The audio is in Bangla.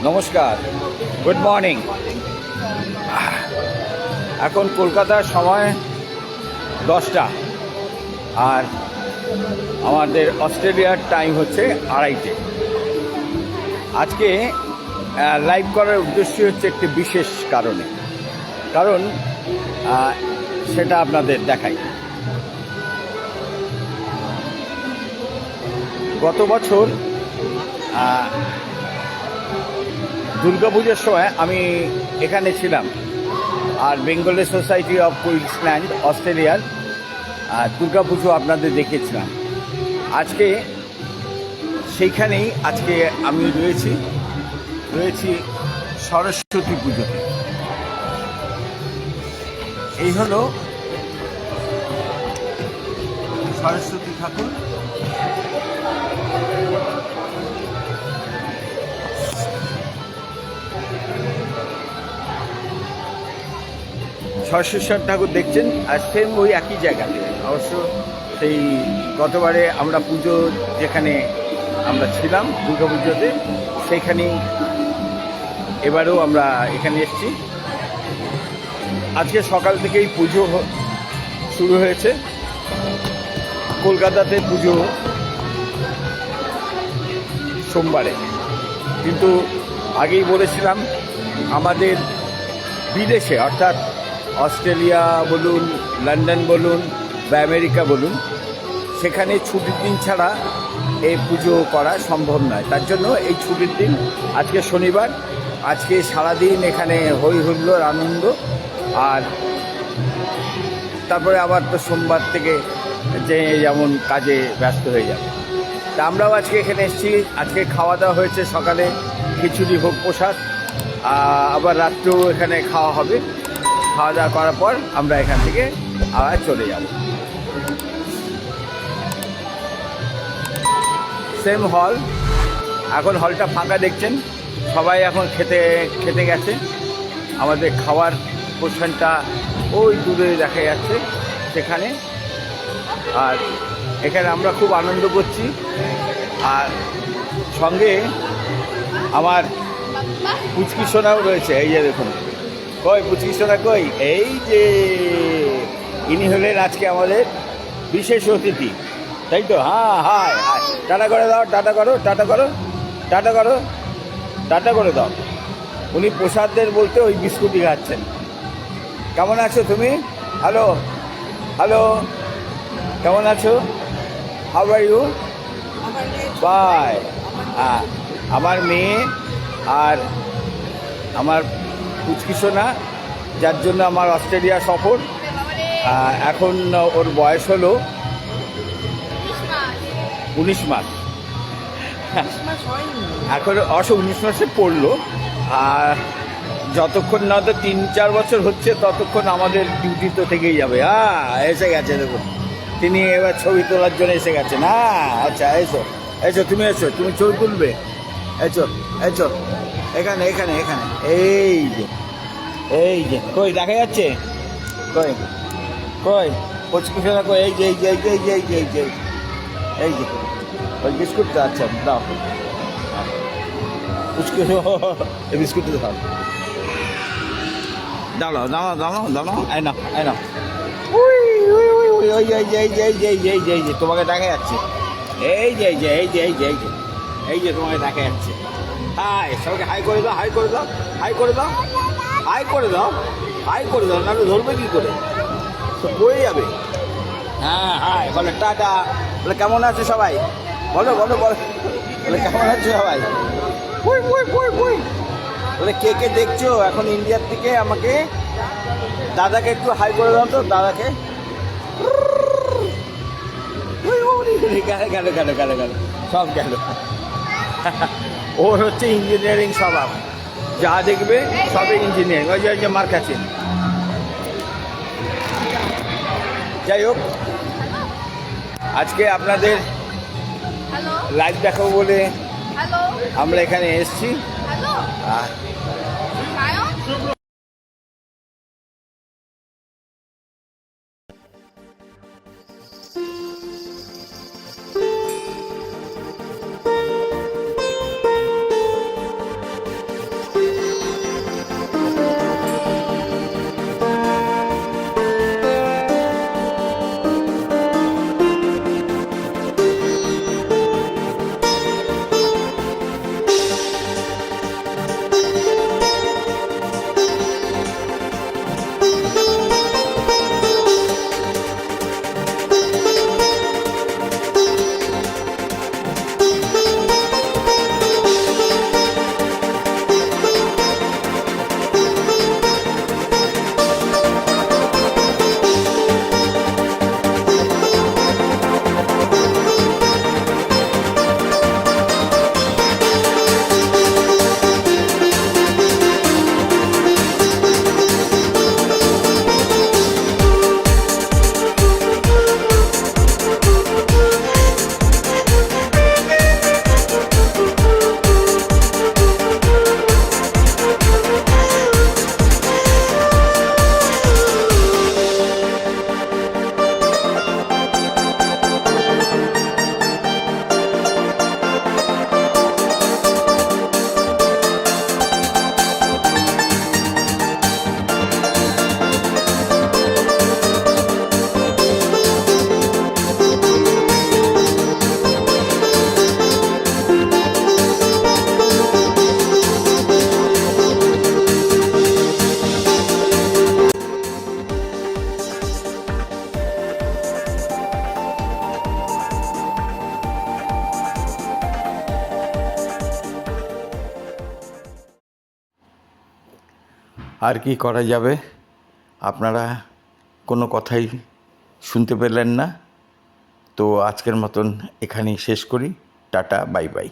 নমস্কার, গুড মর্নিং। এখন কলকাতার সময় 10টা, আর আমাদের অস্ট্রেলিয়ার টাইম হচ্ছে 2:30। আজকে লাইভ করার উদ্দেশ্য হচ্ছে একটি বিশেষ কারণ সেটা আপনাদের দেখাই। গত বছর দুর্গাপুজোর সময় আমি এখানে ছিলাম, আর বেঙ্গলি সোসাইটি অফ কুইন্সল্যান্ড অস্ট্রেলিয়ার দুর্গাপুজো আপনাদের দেখিয়েছিলাম। আজকে সেইখানেই আমি রয়েছি সরস্বতী পুজোতে। এই হলো সরস্বতী ঠাকুর। সরস্বতী ঠাকুর দেখছেন, আর সেম ওই একই জায়গাতে। অবশ্য সেই গতবারে আমরা পুজো যেখানে আমরা ছিলাম দুর্গা পুজোতে, সেইখানেই এবারেও আমরা এখানে এসেছি। আজকে সকাল থেকেই পুজো শুরু হয়েছে। কলকাতাতে পুজো সোমবারে, কিন্তু আগেই বলেছিলাম আমাদের বিদেশে, অর্থাৎ অস্ট্রেলিয়া বলুন, লন্ডন বলুন বা আমেরিকা বলুন, সেখানে ছুটির দিন ছাড়া এই পুজো করা সম্ভব নয়। তার জন্য এই ছুটির দিন আজকে শনিবার, আজকে সারাদিন এখানে হই হুল্লোড় আনন্দ। আর তারপরে আবার তো সোমবার থেকে যে যেমন কাজে ব্যস্ত হয়ে যাবে। তা আমরাও আজকে এখানে এসেছি। আজকে খাওয়া দাওয়া হয়েছে, সকালে খিচুড়ি ভোগ প্রসাদ, আবার রাত্রেও এখানে খাওয়া হবে। খাওয়া দাওয়া করার পর আমরা এখান থেকে আবার চলে যাব। সেম হল, এখন হলটা ফাঁকা দেখছেন, সবাই এখন খেতে গেছে। আমাদের খাওয়ার পোর্শনটা ওই দূরে দেখা যাচ্ছে সেখানে। আর এখানে আমরা খুব আনন্দ করছি। আর সঙ্গে আমার পুচকি সোনাও রয়েছে। এই যে দেখুন, কই পুচকি সোনা কই? এই যে ইনি হলেন আজকে আমাদের বিশেষ অতিথি, তাই তো? হ্যাঁ, হাই হাই, টাটা করে দাও, টাটা করো, টাটা করো, টাটা করো, টাটা করে দাও। উনি প্রসাদদের বলতে ওই বিস্কুটই খাচ্ছেন। কেমন আছো তুমি? হ্যালো হ্যালো, কেমন আছো? How are you? বাই। হ্যাঁ, আমার মেয়ে আর আমার পুচকি সোনা, যার জন্য আমার অস্ট্রেলিয়া সফর। এখন ওর বয়স হলো 19 মাস। এখন 19 মাসে পড়লো। আর যতক্ষণ না তো 3-4 বছর হচ্ছে, ততক্ষণ আমাদের ডিউটি তো থেকেই যাবে। এসে গেছে দেখুন, তিনি এবার ছবি তোলার জন্য এসে গেছেন। আচ্ছা, এসো তুমি, তুমি ছবি তুলবে। এসো এখানে এখানে এখানে। এই যে কই দেখা যাচ্ছে? কই পুচকুচোনা কই? এই যে ওই বিস্কুটটা। আচ্ছা দাও, পুচকু বিস্কুটটা দাও, দাও। এই না ওই তোমাকে দেখা যাচ্ছে। এই যে তোমাকে দেখা যাচ্ছে। হাই, সবাইকে হাই করে দাও, নাহলে ধরবে কি করে? তো পড়ে যাবে। হ্যাঁ, হাই বলে, টাটা বলে। কেমন আছে সবাই? বলো বলে, কেমন আছে সবাই? বলে কে দেখছো এখন ইন্ডিয়ার থেকে? আমাকে দাদাকে একটু হাই করে দাও তো, দাদাকে। গেল সব গেল। ওর হচ্ছে ইঞ্জিনিয়ারিং স্বভাব, যা দেখবে সবই ইঞ্জিনিয়ারিং। ওই যে মার কাছে। যাই হোক, আজকে আপনাদের লাইভ দেখাবো বলে আমরা এখানে এসেছি। আর কি করা যাবে, আপনারা কোনো কথাই শুনতে পেলেন না। তো আজকের মতন এখানেই শেষ করি। Tata, bye bye.